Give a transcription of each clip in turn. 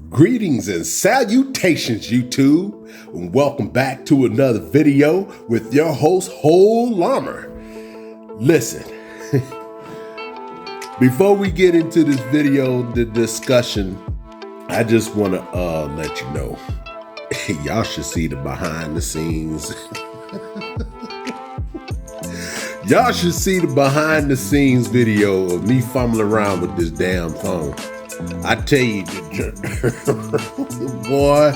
Greetings and salutations, YouTube, and welcome back to another video with your host, Whole Armor. Listen, before we get into this video, the discussion, I just want to let you know, y'all should see the behind the scenes. Y'all should see the behind the scenes video of me fumbling around with this damn phone. I tell you, boy,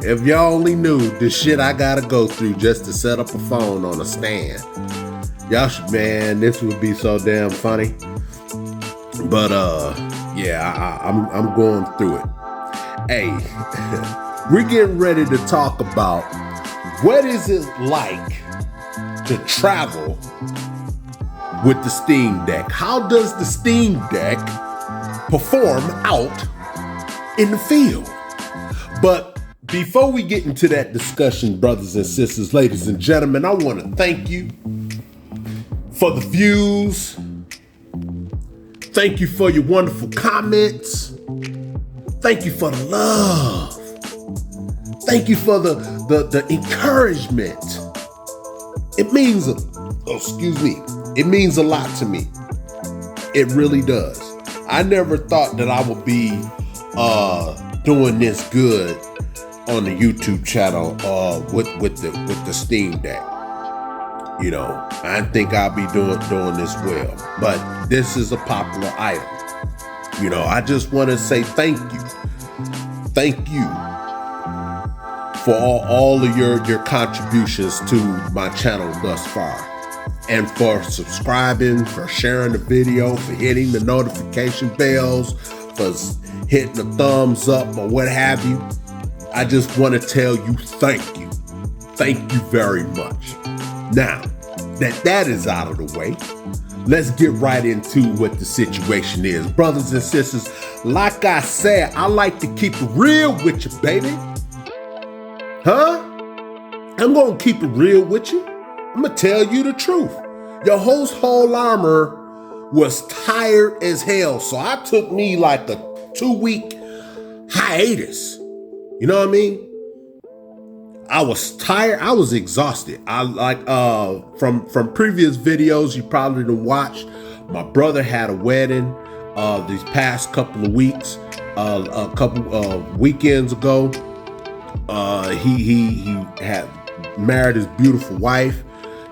if y'all only knew the shit I gotta go through just to set up a phone on a stand. Y'all should, man, this would be so damn funny. But yeah, I'm going through it. Hey, we're getting ready to talk about what is it like to travel with the Steam Deck. How does the Steam Deck perform out in the field? But before we get into that discussion, brothers and sisters, ladies and gentlemen, I want to thank you for the views. Thank you for your wonderful comments. Thank you for the love. Thank you for the encouragement. It means, it means a lot to me. It really does. I never thought that I would be doing this good on the YouTube channel with the Steam Deck. You know, I didn't think I'd be doing this well, but this is a popular item. You know, I just want to say thank you. Thank you for all of your contributions to my channel thus far. And for subscribing, for sharing the video, for hitting the notification bells, for hitting the thumbs up or what have you. I just want to tell you thank you. Thank you very much. Now, that is out of the way, let's get right into what the situation is. Brothers and sisters, like I said, I like to keep it real with you, baby. Huh? I'm going to keep it real with you. I'm going to tell you the truth. Your host, Whole Armor, was tired as hell. So I took me like a 2-week hiatus. You know what I mean? I was tired. I was exhausted. I like from previous videos you probably didn't watch. My brother had a wedding these past couple of weeks. A couple of weekends ago. He had married his beautiful wife.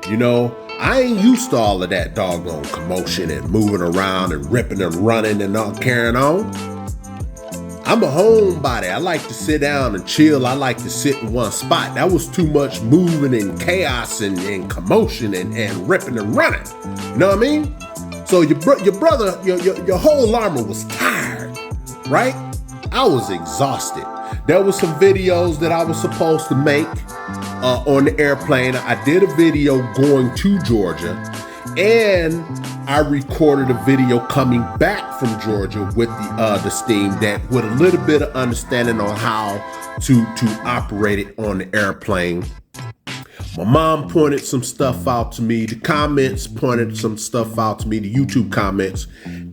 You know, I ain't used to all of that doggone commotion and moving around and ripping and running and all carrying on. I'm a homebody. I like to sit down and chill. I like to sit in one spot. That was too much moving and chaos and commotion and ripping and running. You know what I mean? So your brother, your Whole Armor was tired, right? I was exhausted. There were some videos that I was supposed to make on the airplane. I did a video going to Georgia, and I recorded a video coming back from Georgia with the Steam Deck with a little bit of understanding on how to operate it on the airplane. My mom pointed some stuff out to me. The comments pointed some stuff out to me, the YouTube comments.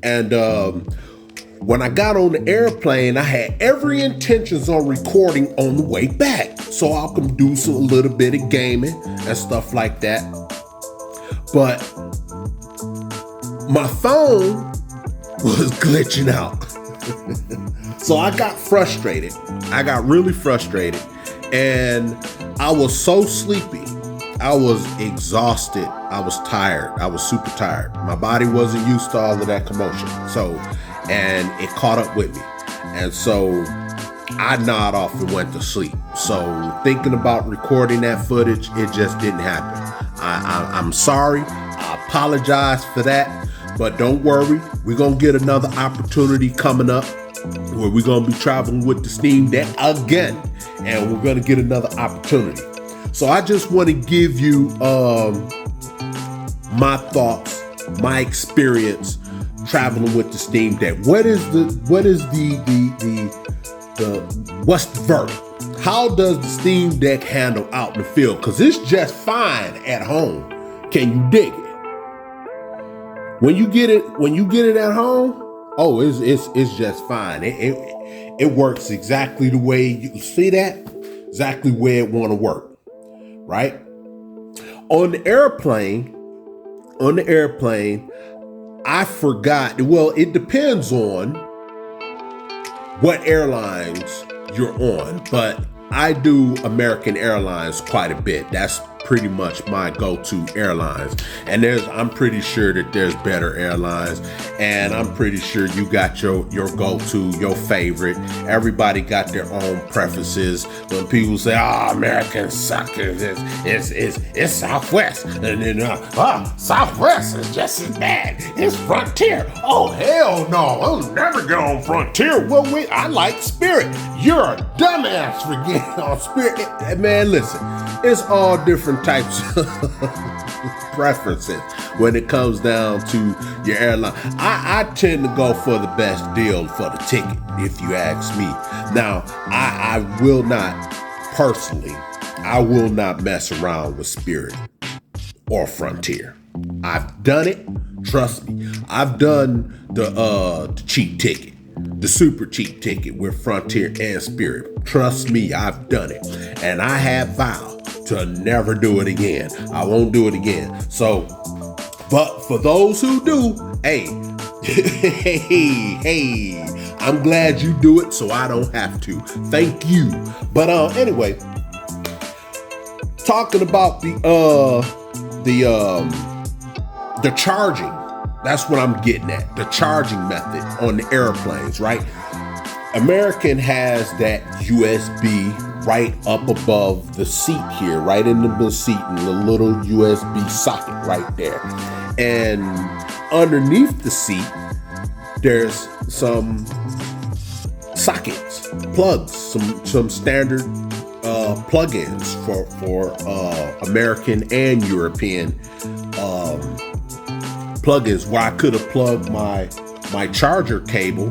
And when I got on the airplane, I had every intentions on recording on the way back, so I can do a little bit of gaming and stuff like that. But my phone was glitching out. So I got frustrated. I got really frustrated, and I was so sleepy. I was exhausted. I was tired. I was super tired. My body wasn't used to all of that commotion. And it caught up with me. And so I nodded off and went to sleep. So thinking about recording that footage, it just didn't happen. I'm sorry. I apologize for that. But don't worry. We're going to get another opportunity coming up where we're going to be traveling with the Steam Deck again. And we're going to get another opportunity. So I just want to give you my thoughts, my experience traveling with the Steam Deck. What's the verdict? How does the Steam Deck handle out in the field? Because it's just fine at home. Can you dig it? When you get it at home, oh, it's just fine. It works exactly the way you see that, exactly where it want to work, right? On the airplane, I forgot. Well, it depends on what airlines you're on, but I do American Airlines quite a bit. That's pretty much my go-to airlines. And I'm pretty sure that there's better airlines, and I'm pretty sure you got your go-to, your favorite. Everybody got their own preferences. When people say, "Oh, Americans suck," it's Southwest, and then Southwest is just as bad. It's Frontier. Oh, hell no, I'll never get on Frontier. Well, wait, I like Spirit. You're a dumbass for getting on Spirit. Man, listen, it's all different types of preferences when it comes down to your airline. I tend to go for the best deal for the ticket, if you ask me. Now, I will not, personally, I will not mess around with Spirit or Frontier. I've done it. Trust me. I've done the cheap ticket, the super cheap ticket with Frontier and Spirit. Trust me, I've done it. And I have vowed to never do it again. I won't do it again. So, but for those who do, hey, I'm glad you do it so I don't have to. Thank you. But anyway, talking about the charging. That's what I'm getting at. The charging method on the airplanes, right? American has that USB right up above the seat here, right in the seat, and the little USB socket right there. And underneath the seat, there's some sockets, plugs, some standard plugins for American and European plugins, where I could have plugged my charger cable,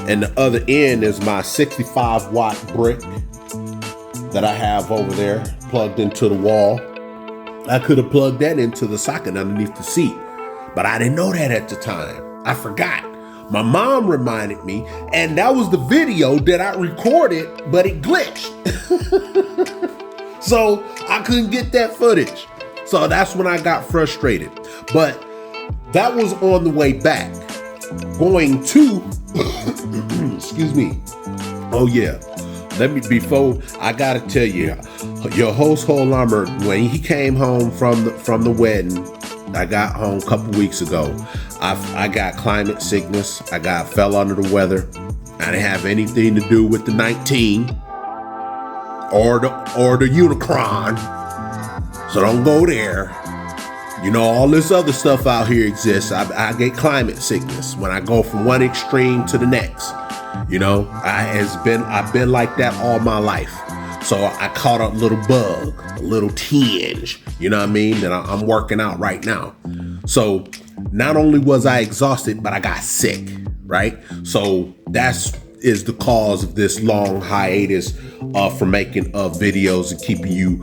and the other end is my 65 watt brick that I have over there plugged into the wall. I could have plugged that into the socket underneath the seat, but I didn't know that at the time. I forgot. My mom reminded me, and that was the video that I recorded, but it glitched. So I couldn't get that footage. So that's when I got frustrated. But that was on the way back. Going to, excuse me. Oh yeah. Before I gotta tell you, your host Holummer, when he came home from the wedding, I got home a couple weeks ago. I got climate sickness. I fell under the weather. I didn't have anything to do with the 19 or the Unicron. So don't go there. You know, all this other stuff out here exists. I get climate sickness when I go from one extreme to the next. You know, I've been like that all my life. So I caught a little bug, a little tinge, you know what I mean? And I'm working out right now. So not only was I exhausted, but I got sick, right? So is the cause of this long hiatus for making videos and keeping you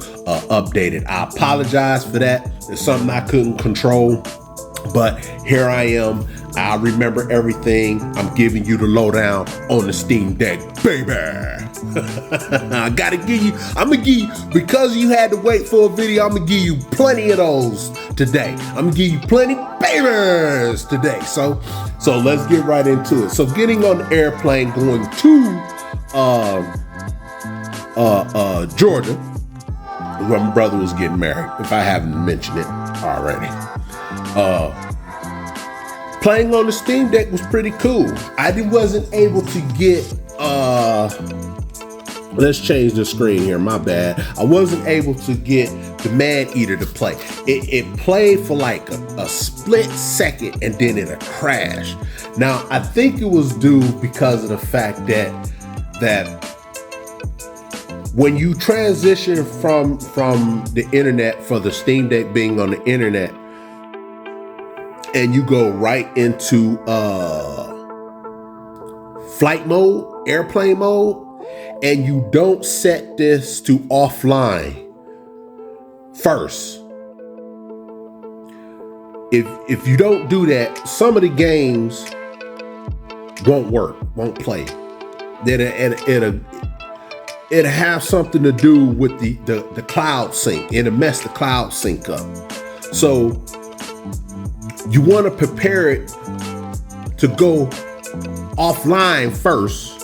updated. I apologize for that. It's something I couldn't control, but here I am. I remember everything. I'm giving you the lowdown on the Steam Deck, baby. I'm gonna give you, because you had to wait for a video, I'm gonna give you plenty of those today. I'm gonna give you plenty babies today. So let's get right into it. So getting on the airplane going to Georgia, where my brother was getting married, if I haven't mentioned it already. Playing on the Steam Deck was pretty cool. I wasn't able to get, let's change the screen here, my bad. I wasn't able to get the Man-Eater to play. It played for like a split second and then it crashed. Now, I think it was due because of the fact that when you transition from the internet, for the Steam Deck being on the internet, and you go right into flight mode, airplane mode, and you don't set this to offline first. If you don't do that, some of the games won't work, won't play. Then it'll have something to do with the cloud sync. It'll mess the cloud sync up. So you want to prepare it to go offline first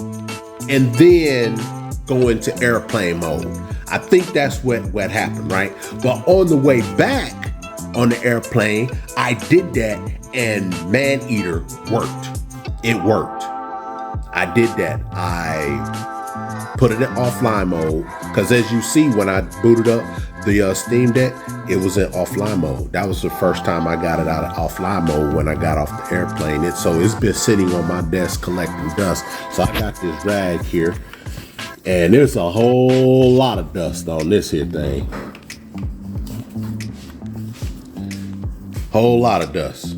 and then go into airplane mode. I think that's what happened, right? But on the way back on the airplane, I did that and Maneater worked. It worked. I did that. I put it in offline mode because as you see, when I booted up the Steam Deck, it was in offline mode. That was the first time I got it out of offline mode when I got off the airplane. So it's been sitting on my desk collecting dust. So I got this rag here and there's a whole lot of dust on this here thing. Whole lot of dust.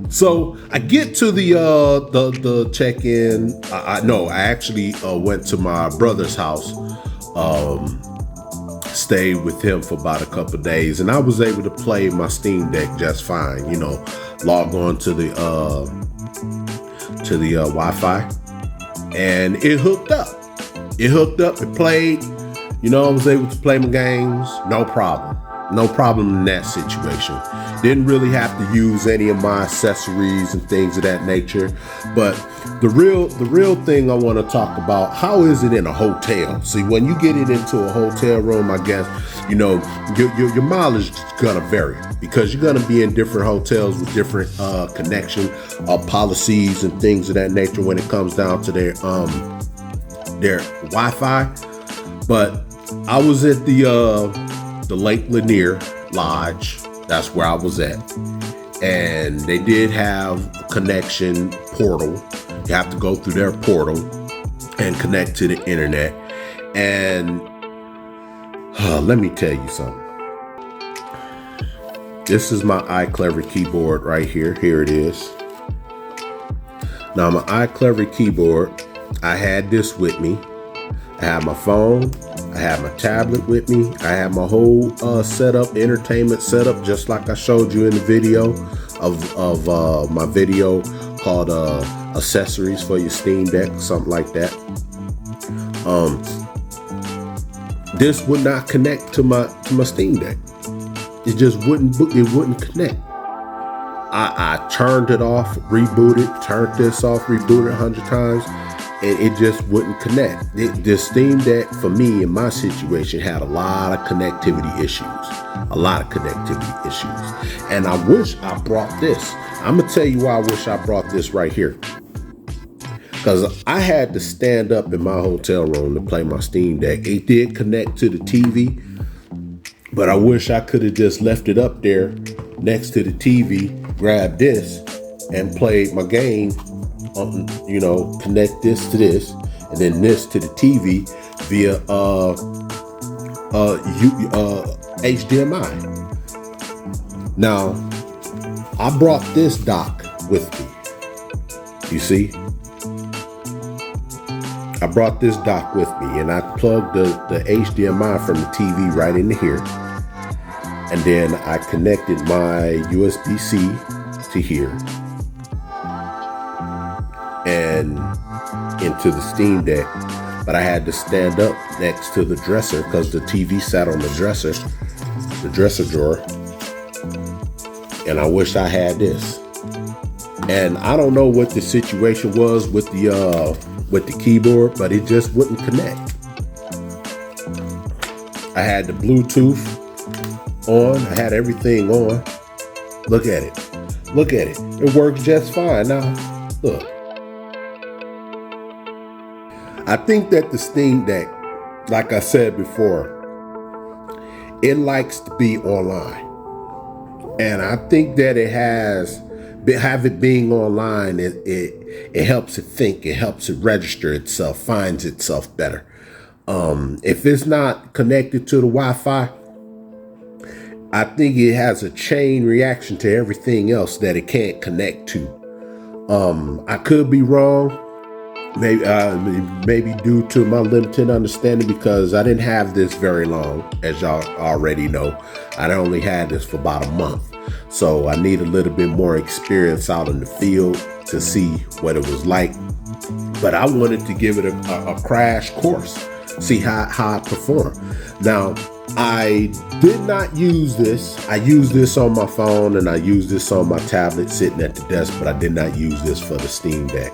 So I get to the check-in. I actually went to my brother's house, stayed with him for about a couple of days, and I was able to play my Steam Deck just fine. You know, log on to the Wi-Fi, and it hooked up. It played. You know, I was able to play my games, no problem. No problem in that situation. Didn't really have to use any of my accessories and things of that nature. But the real thing I want to talk about, how is it in a hotel? See, when you get it into a hotel room, I guess, you know, your mileage is gonna vary because you're gonna be in different hotels with different connection policies and things of that nature when it comes down to their Wi-Fi. But I was at the Lake Lanier Lodge. That's where I was at. And they did have a connection portal. You have to go through their portal and connect to the internet. And let me tell you something. This is my iClever keyboard right here. Here it is. Now my iClever keyboard, I had this with me. I had my phone. I had my tablet with me. I had my whole setup, entertainment setup, just like I showed you in the video of my video called accessories for your Steam Deck, something like that. This would not connect to my Steam Deck. It just wouldn't connect. I turned it off, rebooted, turned this off, rebooted 100 times. And it just wouldn't connect. The Steam Deck, for me, in my situation, had a lot of connectivity issues. And I wish I brought this. I'm going to tell you why I wish I brought this right here. Because I had to stand up in my hotel room to play my Steam Deck. It did connect to the TV, but I wish I could have just left it up there next to the TV, grabbed this, and played my game. You know, connect this to this, and then this to the TV via HDMI. Now, I brought this dock with me. You see, I brought this dock with me, and I plugged the HDMI from the TV right into here, and then I connected my USB-C to here. And into the Steam Deck, but I had to stand up next to the dresser because the TV sat on the dresser drawer, and I wish I had this. And I don't know what the situation was with the keyboard, but it just wouldn't connect. I had the Bluetooth on, I had everything on. Look at it. It works just fine now. Look. I think that the Steam Deck, like I said before, it likes to be online. And I think that have it being online, it helps it think, it helps it register itself, finds itself better. If it's not connected to the Wi-Fi, I think it has a chain reaction to everything else that it can't connect to. I could be wrong. Maybe due to my limited understanding, because I didn't have this very long, as y'all already know. I only had this for about a month, so I need a little bit more experience out in the field to see what it was like. But I wanted to give it a crash course, see how I perform. Now, I did not use this. I used this on my phone and I used this on my tablet sitting at the desk, but I did not use this for the Steam Deck.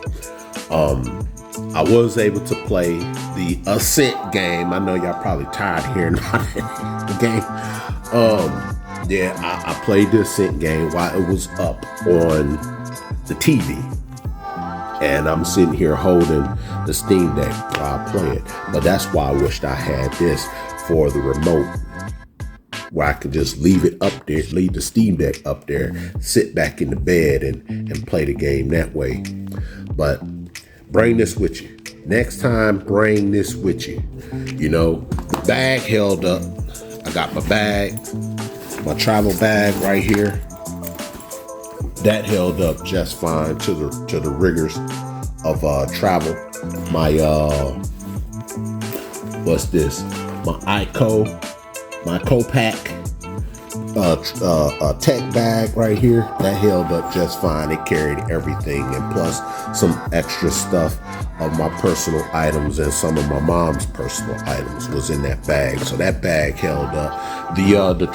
I was able to play the Ascent game. I know y'all probably tired of hearing about the game. I played the Ascent game while it was up on the TV. And I'm sitting here holding the Steam Deck while I play it. But that's why I wished I had this for the remote, where I could just leave it up there, leave the Steam Deck up there, sit back in the bed and play the game that way. But bring this with you. Next time, bring this with you. You know, the bag held up. I got my bag, my travel bag right here. That held up just fine to the rigors of travel. My what's this? My Copac tech bag right here. That held up just fine. It carried everything, and plus some extra stuff of my personal items and some of my mom's personal items was in that bag. So that bag held up. The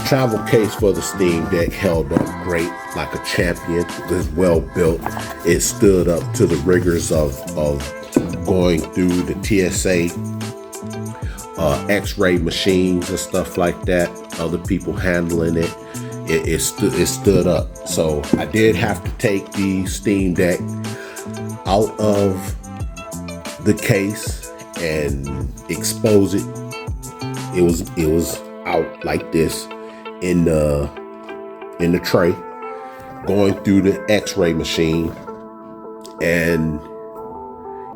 travel case for the Steam Deck held up great, like a champion. It was well built. It stood up to the rigors of going through the TSA X-ray machines and stuff like that. Other people handling it. It stood up. So I did have to take the Steam Deck out of the case and expose it. It was out like this in the tray, going through the X-ray machine, and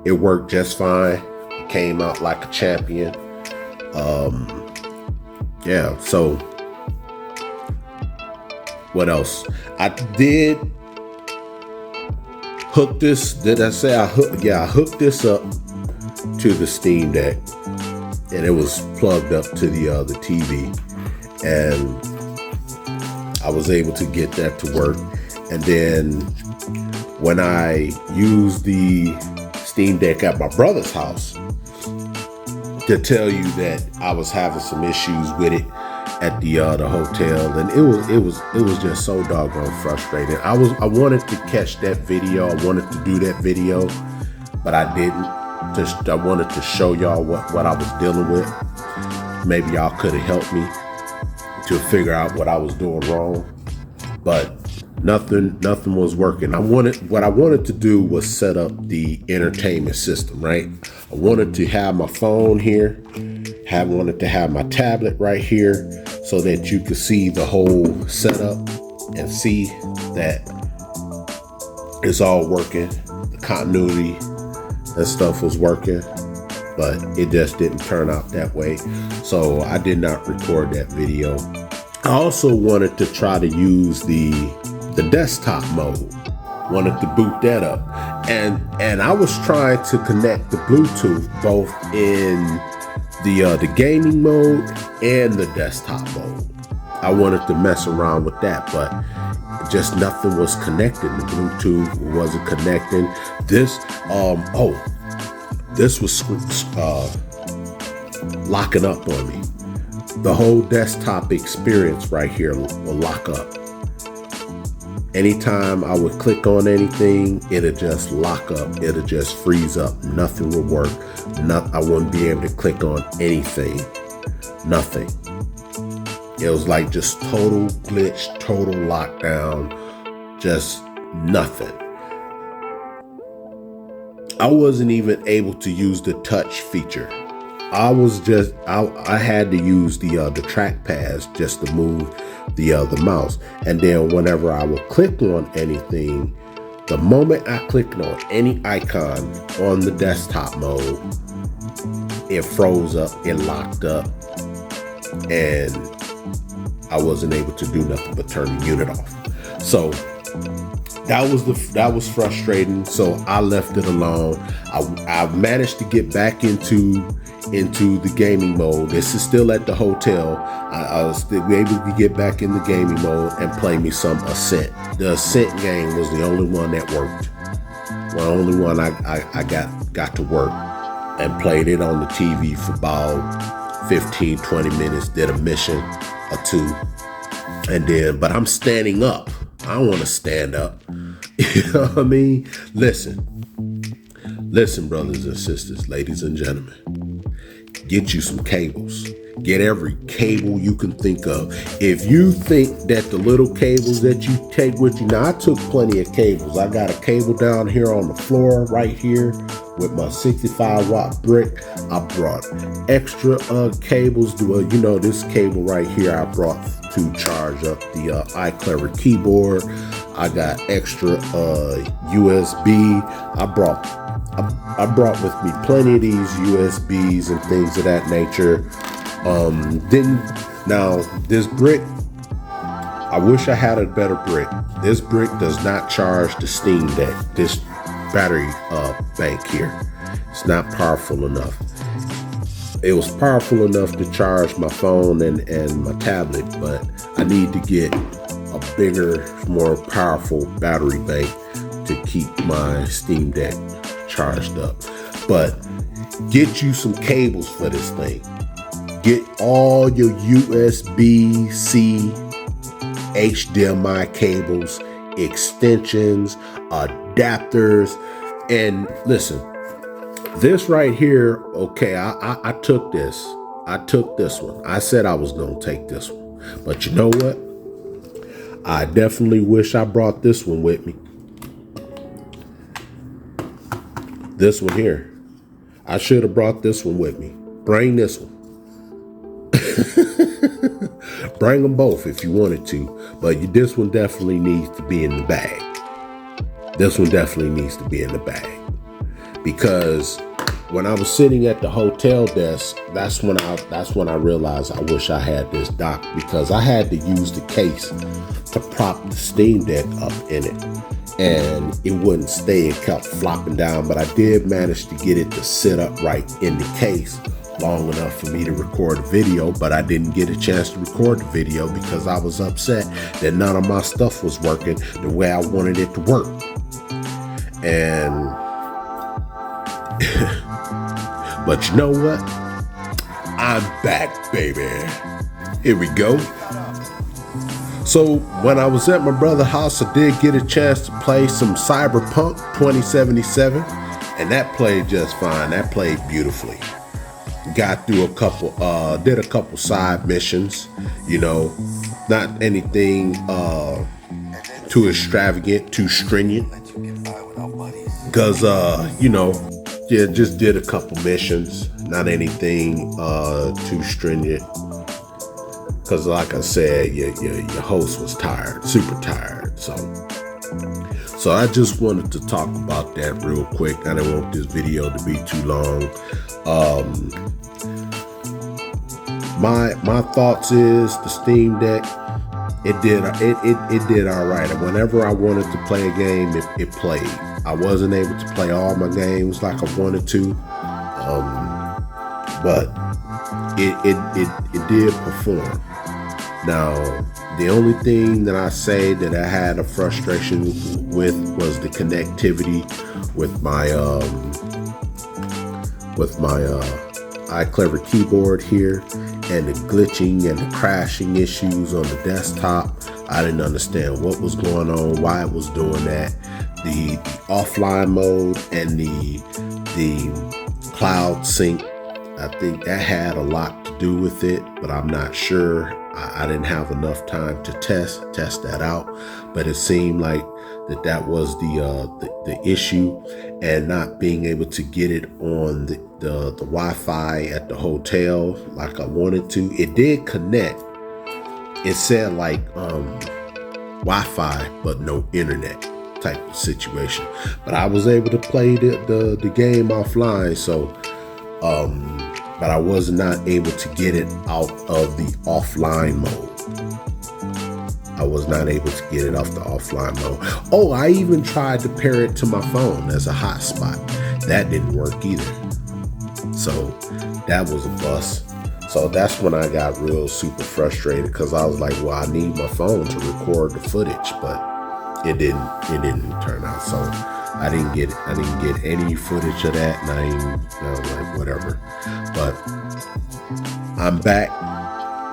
it worked just fine. It came out like a champion. So what else? I did hook this. Did I say I hooked? Yeah, I hooked this up to the Steam Deck, and it was plugged up to the TV, and I was able to get that to work. And then when I used the Steam Deck at my brother's house, to tell you that I was having some issues with it at the hotel, and it was just so doggone frustrating. I wanted to catch that video. I wanted to do that video, but I didn't. I wanted to show y'all what I was dealing with. Maybe y'all could have helped me to figure out what I was doing wrong, but nothing was working. What I wanted to do was set up the entertainment system, right? I wanted to have my phone here, wanted to have my tablet right here, so that you could see the whole setup and see that it's all working. The continuity and stuff was working, but it just didn't turn out that way. So I did not record that video. I also wanted to try to use the desktop mode. Wanted to boot that up, and I was trying to connect the Bluetooth both in the gaming mode and the desktop mode. I wanted to mess around with that, but just nothing was connected. The Bluetooth wasn't connecting. This was locking up on me. The whole desktop experience right here will lock up. Anytime I would click on anything, it'll just lock up. It'll just freeze up. Nothing will work. I wouldn't be able to click on anything. Nothing. It was like just total glitch, total lockdown, just nothing. I wasn't even able to use the touch feature. I had to use the trackpads just to move the mouse. And then whenever I would click on anything, the moment I clicked on any icon on the desktop mode, it froze up, it locked up, and I wasn't able to do nothing but turn the unit off. So that was frustrating. So I left it alone. I managed to get back into the gaming mode. This is still at the hotel. I was still able to get back in the gaming mode and play me some Ascent. The Ascent game was the only one that worked. The only one I got to work, and played it on the TV for about 15, 20 minutes, did a mission or two. And then, but I'm standing up. I don't want to stand up. You know what I mean? Listen, brothers and sisters, ladies and gentlemen, get you some cables. Get every cable you can think of. If you think that the little cables that you take with you, now I took plenty of cables. I got a cable down here on the floor right here with my 65 watt brick. I brought extra cables. This cable right here I brought to charge up the iClever keyboard. I got extra USB. I brought with me plenty of these USBs and things of that nature. Now this brick, I wish I had a better brick. This brick does not charge the Steam Deck. This battery bank here, it's not powerful enough. It was powerful enough to charge my phone and my tablet, but I need to get a bigger, more powerful battery bank to keep my Steam Deck charged up. But get you some cables for this thing. Get all your USB-C, HDMI cables, extensions, adapters, and listen, this right here, okay, I took this. I took this one. I said I was going to take this one. But you know what? I definitely wish I brought this one with me. This one here. I should have brought this one with me. Bring this one. Bring them both if you wanted to, but this one definitely needs to be in the bag. This one definitely needs to be in the bag, because when I was sitting at the hotel desk, that's when I realized I wish I had this dock, because I had to use the case to prop the Steam Deck up in it, and it wouldn't stay. It kept flopping down, but I did manage to get it to sit upright in the case long enough for me to record a video, but I didn't get a chance to record the video because I was upset that none of my stuff was working the way I wanted it to work. And but you know what? I'm back, baby. Here we go. So when I was at my brother's house, I did get a chance to play some Cyberpunk 2077, and that played just fine. That played beautifully. Got through did a couple side missions, not anything too extravagant, too stringent, because just did a couple missions, not anything too stringent, because like I said, your host was tired, super tired. So I just wanted to talk about that real quick. I didn't want this video to be too long. My thoughts is the Steam Deck, it did all right. And whenever I wanted to play a game, it played. I wasn't able to play all my games like I wanted to, but it did perform. Now, the only thing that I say that I had a frustration with was the connectivity with my iClever keyboard here, and the glitching and the crashing issues on the desktop. I didn't understand what was going on, why it was doing that. The offline mode and the cloud sync, I think that had a lot to do with it, but I'm not sure. I didn't have enough time to test that out, but it seemed like that was the issue, and not being able to get it on the Wi-Fi at the hotel like I wanted to. It did connect. It said like Wi-Fi but no internet type of situation, but I was able to play the game offline. So but I was not able to get it out of the offline mode. I I was not able to get it off the offline mode. Oh, I even tried to pair it to my phone as a hotspot. That didn't work either. So that was a bust. So that's when I got real super frustrated, because I was like, well, I need my phone to record the footage, but it didn't turn out. So I didn't get any footage of that, and I was like, whatever. But I'm back.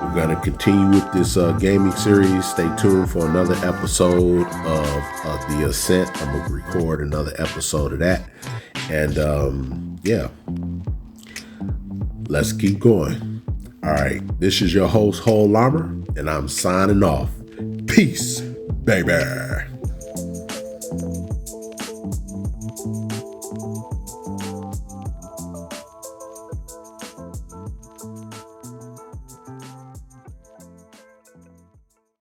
We're gonna continue with this gaming series. Stay tuned for another episode of The Ascent. I'm gonna record another episode of that, and yeah, let's keep going. All right, this is your host, Whole Llama, and I'm signing off. Peace, baby.